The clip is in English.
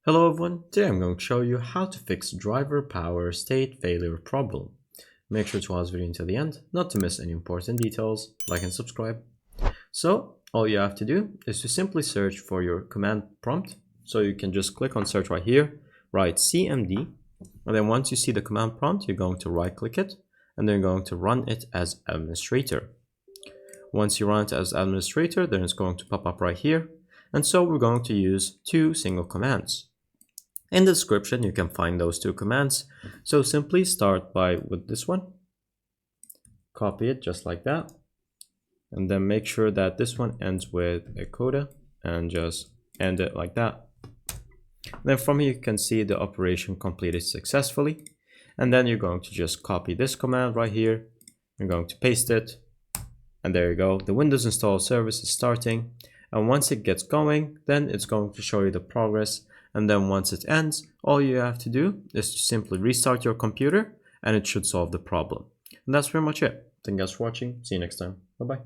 Hello everyone, today I'm going to show you how to fix driver power state failure problem. Make sure to watch the video until the end, not to miss any important details, like and subscribe. So, all you have to do is to simply search for your command prompt. So you can just click on search right here, write CMD, and then once you see the command prompt, you're going to right click it, and then you're going to run it as administrator. Once you run it as administrator, then it's going to pop up right here. And so we're going to use two single commands. In the description, you can find those two commands. So simply start with this one. Copy it just like that. And then make sure that this one ends with a coda and just end it like that. Then from here, you can see the operation completed successfully. And then you're going to just copy this command right here. You're going to paste it. And there you go. The Windows install service is starting. And once it gets going, then it's going to show you the progress. And then once it ends, all you have to do is to simply restart your computer and it should solve the problem. And that's pretty much it. Thank you guys for watching. See you next time. Bye-bye.